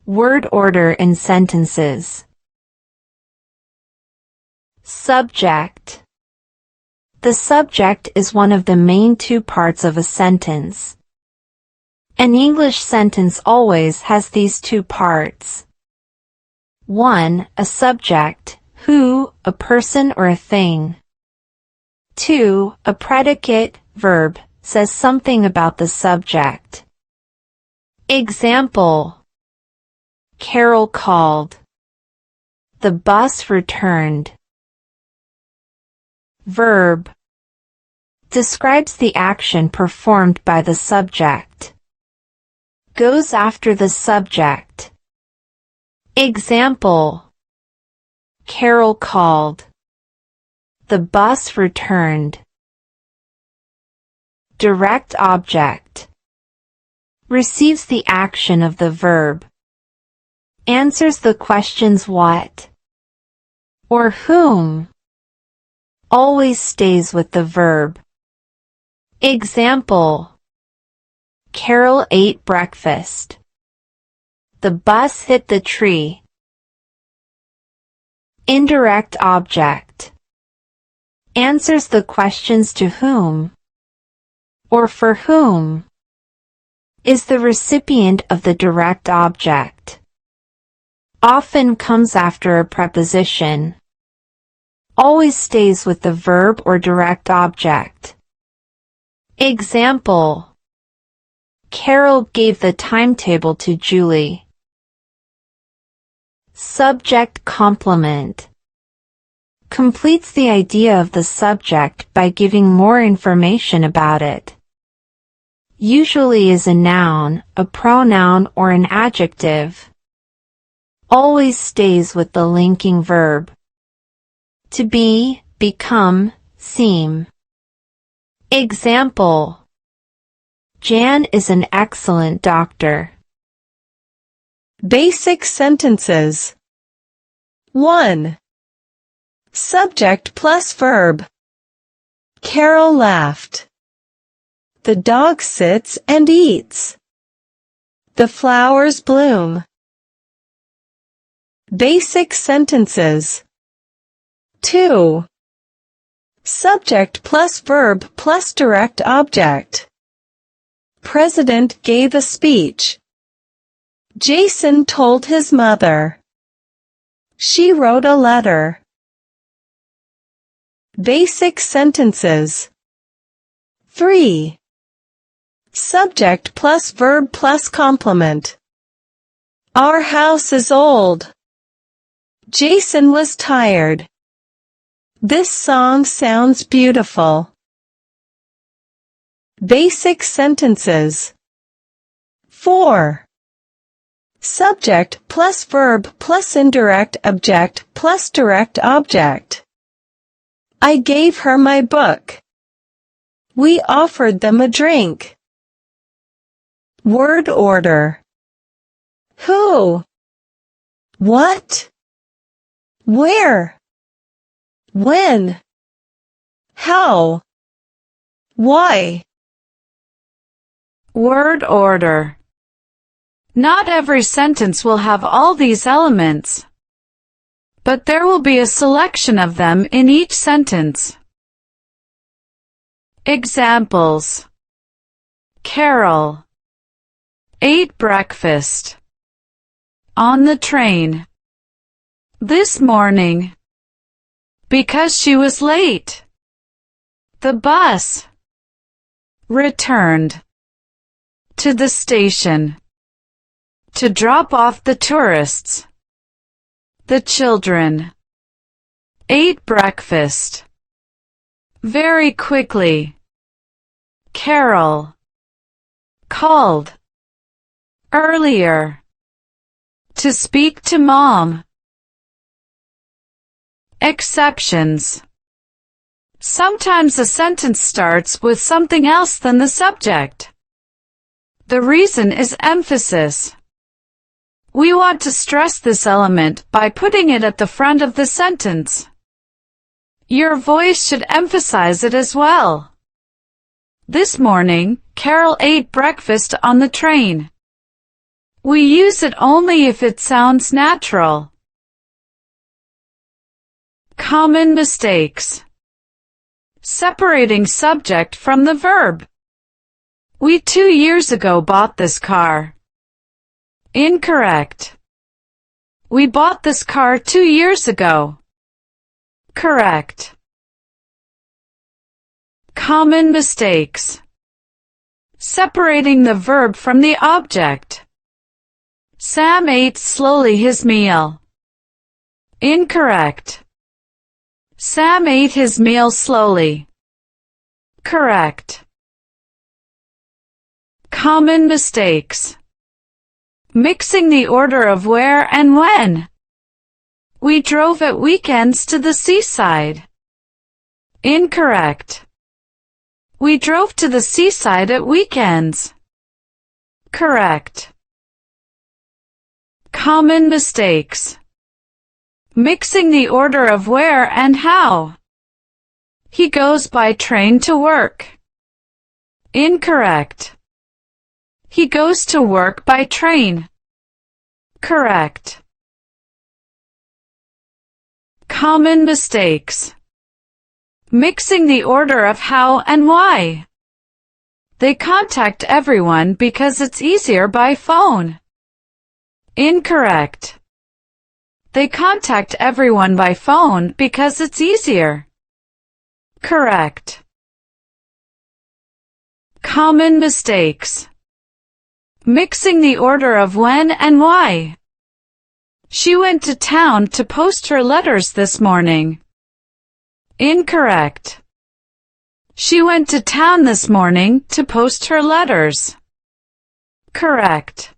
Word order in sentences. Subject. The subject is one of the main two parts of a sentence. An English sentence always has these two parts. 1. A subject, who, a person or a thing. 2. A predicate, verb, says something about the subject. Example: Carol called. The bus returned. Verb. Describes the action performed by the subject. Goes after the subject. Example: Carol called. The bus returned. Direct object. Receives the action of the verb. Answers the questions what or whom. Always stays with the verb. Example: Carol ate breakfast. The bus hit the tree. Indirect object. Answers the questions to whom or for whom. Is the recipient of the direct object. Often comes after a preposition. Always stays with the verb or direct object. Example: Carol gave the timetable to Julie. Subject complement. Completes the idea of the subject by giving more information about it. Usually is a noun, a pronoun, or an adjective. Always stays with the linking verb. To be, become, seem. Example: Jan is an excellent doctor. Basic sentences. 1. Subject plus verb. Carol laughed. The dog sits and eats. The flowers bloom. Basic sentences. 2. Subject plus verb plus direct object. President gave a speech. Jason told his mother. She wrote a letter. Basic sentences. 3. Subject plus verb plus complement. Our house is old. Jason was tired. This song sounds beautiful. Basic sentences. 4. Subject plus verb plus indirect object plus direct object. I gave her my book. We offered them a drink. Word order. Who? What? Where? When? How? Why? Word order. Not every sentence will have all these elements, but there will be a selection of them in each sentence. Examples: Carol ate breakfast on the train this morning because she was late. The bus returned to the station to drop off the tourists. The children ate breakfast very quickly. Carol called earlier to speak to Mom. Exceptions. Sometimes a sentence starts with something else than the subject. The reason is emphasis. We want to stress this element by putting it at the front of the sentence. Your voice should emphasize it as well. This morning, Carol ate breakfast on the train. We use it only if it sounds natural. Common mistakes. Separating subject from the verb. We 2 years ago bought this car. Incorrect. We bought this car 2 years ago. Correct. Common mistakes. Separating the verb from the object. Sam ate slowly his meal. Incorrect. Sam ate his meal slowly. Correct. Common mistakes. Mixing the order of where and when. We drove at weekends to the seaside. Incorrect. We drove to the seaside at weekends. Correct. Common mistakes. Mixing the order of where and how. He goes by train to work. Incorrect. He goes to work by train. Correct. Common mistakes. Mixing the order of how and why. They contact everyone because it's easier by phone. Incorrect. They contact everyone by phone because it's easier. Correct. Common mistakes. Mixing the order of when and why. She went to town to post her letters this morning. Incorrect. She went to town this morning to post her letters. Correct.